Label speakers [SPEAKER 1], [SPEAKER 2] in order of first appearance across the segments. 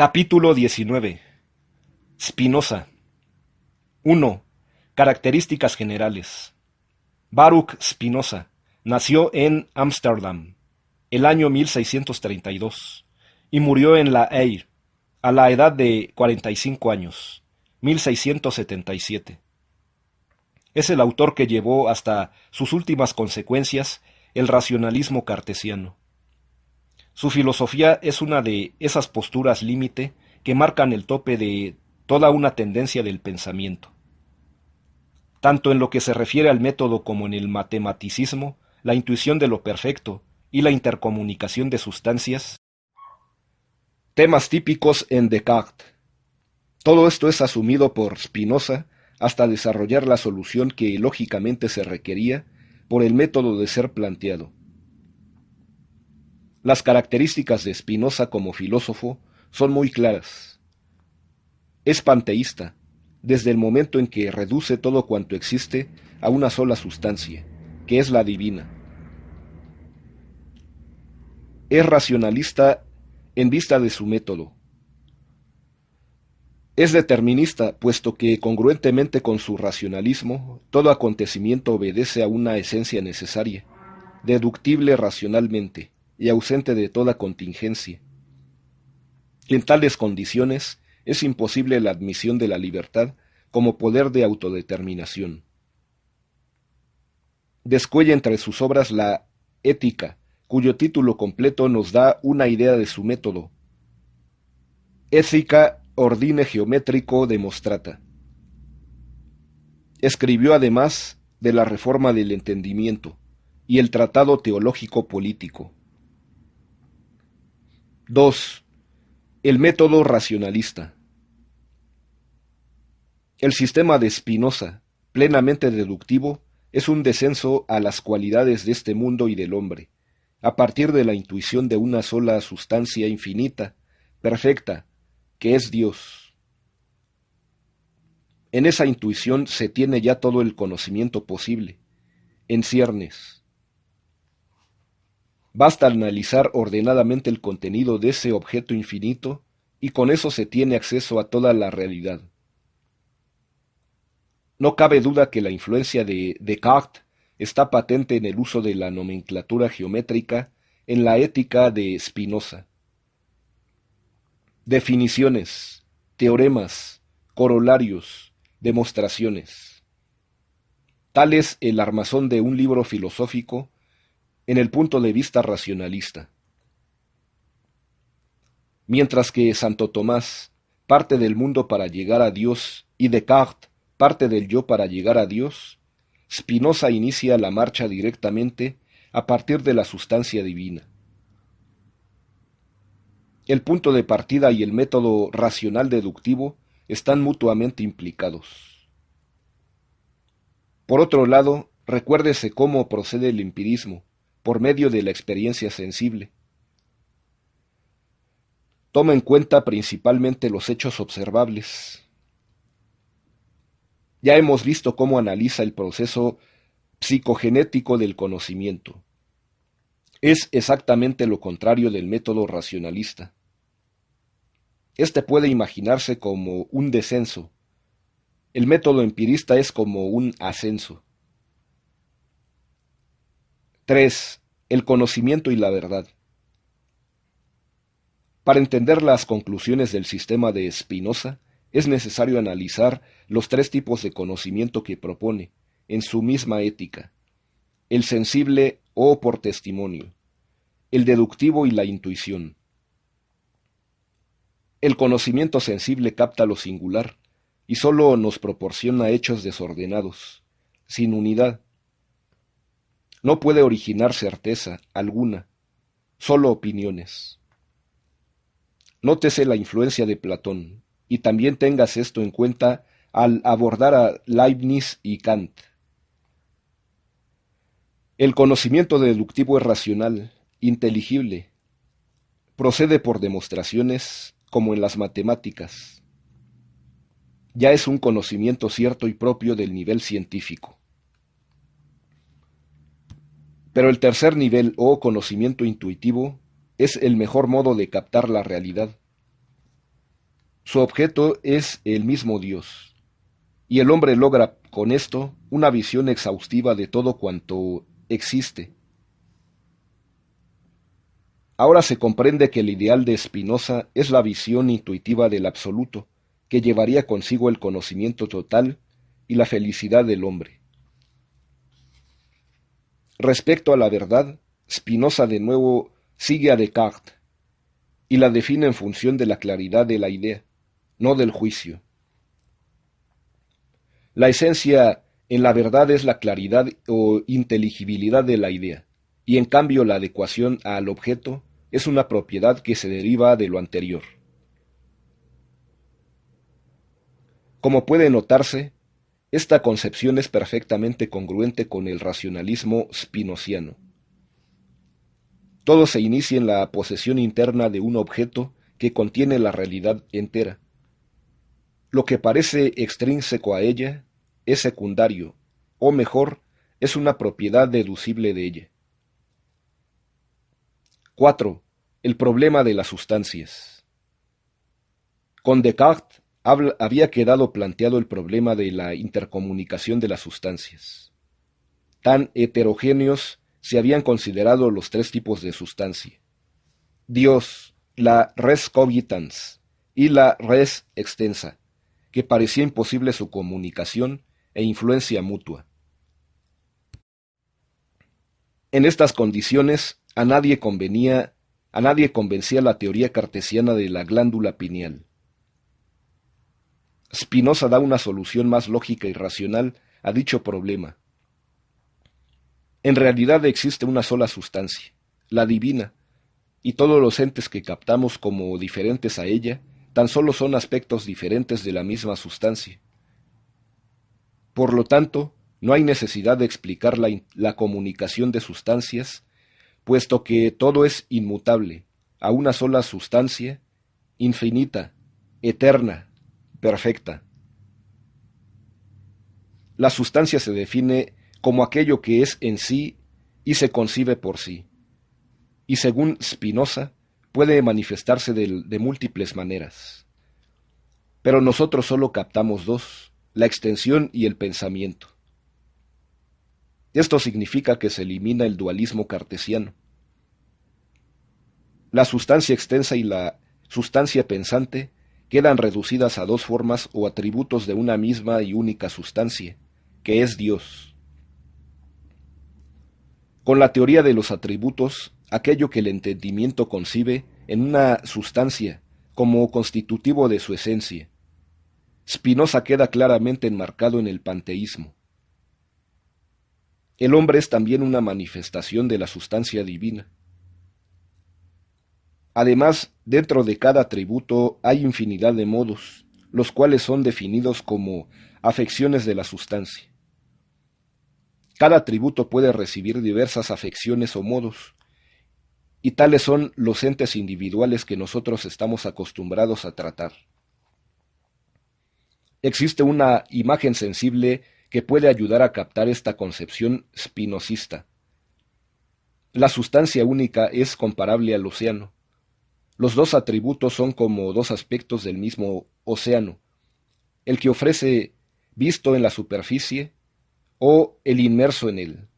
[SPEAKER 1] Capítulo 19. Spinoza. 1. Características generales. Baruch Spinoza nació en Ámsterdam el año 1632 y murió en La Haya a la edad de 45 años, 1677. Es el autor que llevó hasta sus últimas consecuencias el racionalismo cartesiano. Su filosofía es una de esas posturas límite que marcan el tope de toda una tendencia del pensamiento. Tanto en lo que se refiere al método como en el matematicismo, la intuición de lo perfecto y la intercomunicación de sustancias, temas típicos en Descartes. Todo esto es asumido por Spinoza hasta desarrollar la solución que lógicamente se requería por el método de ser planteado. Las características de Spinoza como filósofo son muy claras. Es panteísta, desde el momento en que reduce todo cuanto existe a una sola sustancia, que es la divina. Es racionalista en vista de su método. Es determinista, puesto que, congruentemente con su racionalismo, todo acontecimiento obedece a una esencia necesaria, deductible racionalmente y ausente de toda contingencia. En tales condiciones es imposible la admisión de la libertad como poder de autodeterminación. Descuella entre sus obras la Ética, cuyo título completo nos da una idea de su método. Ethica ordine geométrico demonstrata. Escribió además de la Reforma del Entendimiento y el Tratado Teológico Político. 2. El método racionalista. El sistema de Spinoza, plenamente deductivo, es un descenso a las cualidades de este mundo y del hombre, a partir de la intuición de una sola sustancia infinita, perfecta, que es Dios. En esa intuición se tiene ya todo el conocimiento posible, en ciernes. Basta analizar ordenadamente el contenido de ese objeto infinito y con eso se tiene acceso a toda la realidad. No cabe duda que la influencia de Descartes está patente en el uso de la nomenclatura geométrica en la ética de Spinoza. Definiciones, teoremas, corolarios, demostraciones. Tal es el armazón de un libro filosófico en el punto de vista racionalista. Mientras que Santo Tomás parte del mundo para llegar a Dios y Descartes parte del yo para llegar a Dios, Spinoza inicia la marcha directamente a partir de la sustancia divina. El punto de partida y el método racional deductivo están mutuamente implicados. Por otro lado, recuérdese cómo procede el empirismo, por medio de la experiencia sensible. Toma en cuenta principalmente los hechos observables. Ya hemos visto cómo analiza el proceso psicogenético del conocimiento. Es exactamente lo contrario del método racionalista. Este puede imaginarse como un descenso. El método empirista es como un ascenso. 3. El conocimiento y la verdad. Para entender las conclusiones del sistema de Spinoza, es necesario analizar los tres tipos de conocimiento que propone, en su misma ética: el sensible o por testimonio, el deductivo y la intuición. El conocimiento sensible capta lo singular y sólo nos proporciona hechos desordenados, sin unidad. No puede originar certeza alguna, sólo opiniones. Nótese la influencia de Platón, y también tengas esto en cuenta al abordar a Leibniz y Kant. El conocimiento deductivo es racional, inteligible, procede por demostraciones como en las matemáticas. Ya es un conocimiento cierto y propio del nivel científico. Pero el tercer nivel o conocimiento intuitivo es el mejor modo de captar la realidad. Su objeto es el mismo Dios, y el hombre logra con esto una visión exhaustiva de todo cuanto existe. Ahora se comprende que el ideal de Spinoza es la visión intuitiva del absoluto, que llevaría consigo el conocimiento total y la felicidad del hombre. Respecto a la verdad, Spinoza de nuevo sigue a Descartes y la define en función de la claridad de la idea, no del juicio. La esencia en la verdad es la claridad o inteligibilidad de la idea, y en cambio la adecuación al objeto es una propiedad que se deriva de lo anterior. Como puede notarse, esta concepción es perfectamente congruente con el racionalismo spinoziano. Todo se inicia en la posesión interna de un objeto que contiene la realidad entera. Lo que parece extrínseco a ella es secundario, o mejor, es una propiedad deducible de ella. 4. El problema de las sustancias. Con Descartes había quedado planteado el problema de la intercomunicación de las sustancias. Tan heterogéneos se habían considerado los tres tipos de sustancia: Dios, la res cogitans y la res extensa, que parecía imposible su comunicación e influencia mutua. En estas condiciones, a nadie convencía la teoría cartesiana de la glándula pineal. Spinoza da una solución más lógica y racional a dicho problema. En realidad existe una sola sustancia, la divina, y todos los entes que captamos como diferentes a ella tan solo son aspectos diferentes de la misma sustancia. Por lo tanto, no hay necesidad de explicar la comunicación de sustancias, puesto que todo es inmutable, a una sola sustancia, infinita, eterna, perfecta. La sustancia se define como aquello que es en sí y se concibe por sí, y según Spinoza, puede manifestarse de múltiples maneras. Pero nosotros solo captamos dos: la extensión y el pensamiento. Esto significa que se elimina el dualismo cartesiano. La sustancia extensa y la sustancia pensante quedan reducidas a dos formas o atributos de una misma y única sustancia, que es Dios. Con la teoría de los atributos, aquello que el entendimiento concibe en una sustancia como constitutivo de su esencia, Spinoza queda claramente enmarcado en el panteísmo. El hombre es también una manifestación de la sustancia divina. Además, dentro de cada atributo hay infinidad de modos, los cuales son definidos como afecciones de la sustancia. Cada atributo puede recibir diversas afecciones o modos, y tales son los entes individuales que nosotros estamos acostumbrados a tratar. Existe una imagen sensible que puede ayudar a captar esta concepción spinozista. La sustancia única es comparable al océano. Los dos atributos son como dos aspectos del mismo océano, el que ofrece visto en la superficie o el inmerso en él.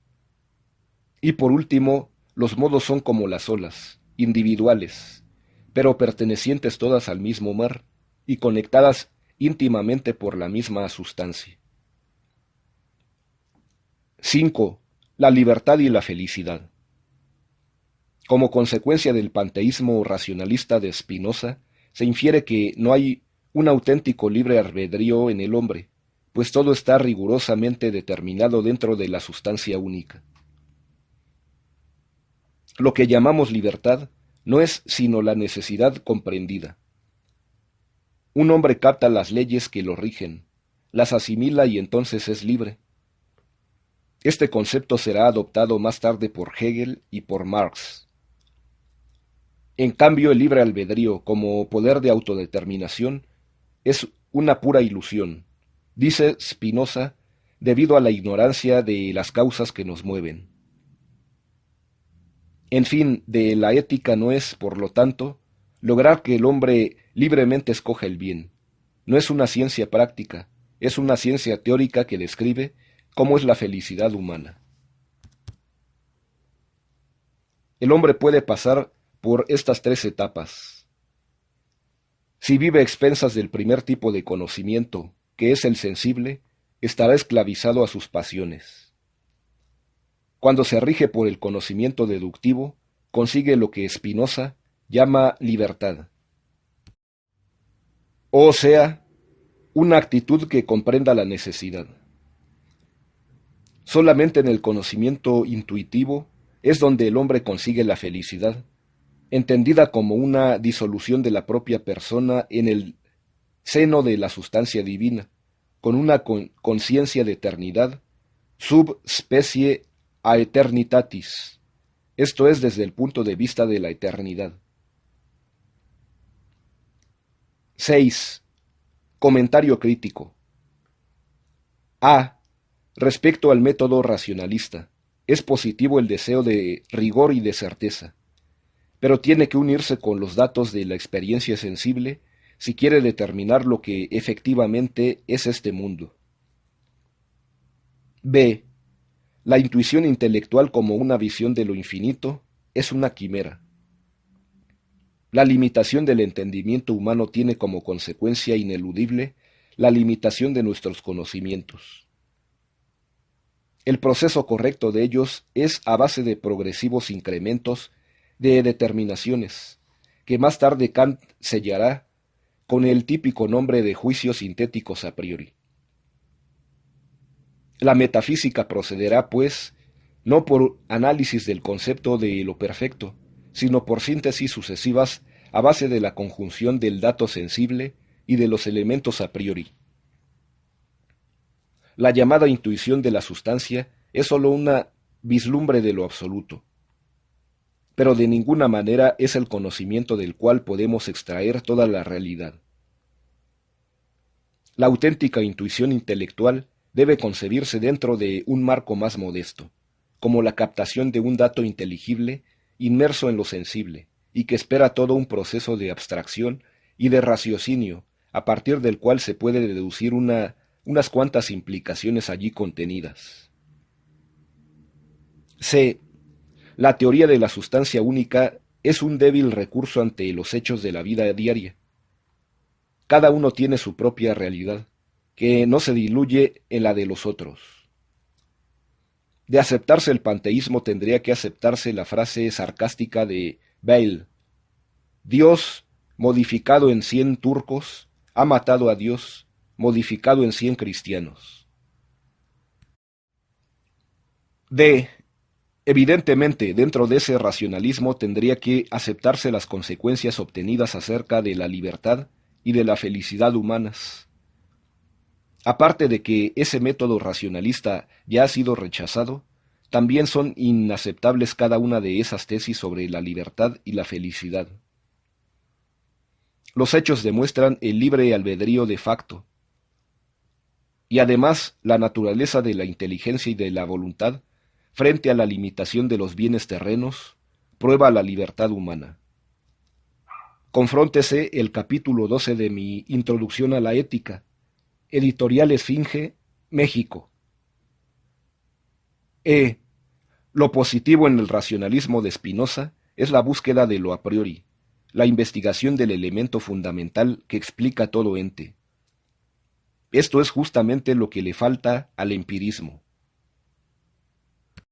[SPEAKER 1] Y por último, los modos son como las olas, individuales, pero pertenecientes todas al mismo mar y conectadas íntimamente por la misma sustancia. 5. La libertad y la felicidad. Como consecuencia del panteísmo racionalista de Spinoza, se infiere que no hay un auténtico libre albedrío en el hombre, pues todo está rigurosamente determinado dentro de la sustancia única. Lo que llamamos libertad no es sino la necesidad comprendida. Un hombre capta las leyes que lo rigen, las asimila y entonces es libre. Este concepto será adoptado más tarde por Hegel y por Marx. En cambio, el libre albedrío, como poder de autodeterminación, es una pura ilusión, dice Spinoza, debido a la ignorancia de las causas que nos mueven. En fin, de la ética no es, por lo tanto, lograr que el hombre libremente escoja el bien. No es una ciencia práctica, es una ciencia teórica que describe cómo es la felicidad humana. El hombre puede pasar por estas tres etapas. Si vive a expensas del primer tipo de conocimiento, que es el sensible, estará esclavizado a sus pasiones. Cuando se rige por el conocimiento deductivo, consigue lo que Spinoza llama libertad. O sea, una actitud que comprenda la necesidad. Solamente en el conocimiento intuitivo es donde el hombre consigue la felicidad, entendida como una disolución de la propia persona en el seno de la sustancia divina, con una conciencia de eternidad, sub specie aeternitatis, esto es desde el punto de vista de la eternidad. 6. Comentario crítico. A. Respecto al método racionalista, es positivo el deseo de rigor y de certeza, pero tiene que unirse con los datos de la experiencia sensible si quiere determinar lo que efectivamente es este mundo. B. La intuición intelectual como una visión de lo infinito es una quimera. La limitación del entendimiento humano tiene como consecuencia ineludible la limitación de nuestros conocimientos. El proceso correcto de ellos es a base de progresivos incrementos de determinaciones, que más tarde Kant sellará con el típico nombre de juicios sintéticos a priori. La metafísica procederá, pues, no por análisis del concepto de lo perfecto, sino por síntesis sucesivas a base de la conjunción del dato sensible y de los elementos a priori. La llamada intuición de la sustancia es sólo una vislumbre de lo absoluto, pero de ninguna manera es el conocimiento del cual podemos extraer toda la realidad. La auténtica intuición intelectual debe concebirse dentro de un marco más modesto, como la captación de un dato inteligible inmerso en lo sensible, y que espera todo un proceso de abstracción y de raciocinio, a partir del cual se puede deducir unas cuantas implicaciones allí contenidas. C. La teoría de la sustancia única es un débil recurso ante los hechos de la vida diaria. Cada uno tiene su propia realidad, que no se diluye en la de los otros. De aceptarse el panteísmo tendría que aceptarse la frase sarcástica de Bale: Dios, modificado en 100 turcos, ha matado a Dios, modificado en 100 cristianos. D. Evidentemente, dentro de ese racionalismo tendría que aceptarse las consecuencias obtenidas acerca de la libertad y de la felicidad humanas. Aparte de que ese método racionalista ya ha sido rechazado, también son inaceptables cada una de esas tesis sobre la libertad y la felicidad. Los hechos demuestran el libre albedrío de facto, y además la naturaleza de la inteligencia y de la voluntad, frente a la limitación de los bienes terrenos, prueba la libertad humana. Confróntese el capítulo 12 de mi Introducción a la Ética, Editorial Esfinge, México. E. Lo positivo en el racionalismo de Spinoza es la búsqueda de lo a priori, la investigación del elemento fundamental que explica todo ente. Esto es justamente lo que le falta al empirismo.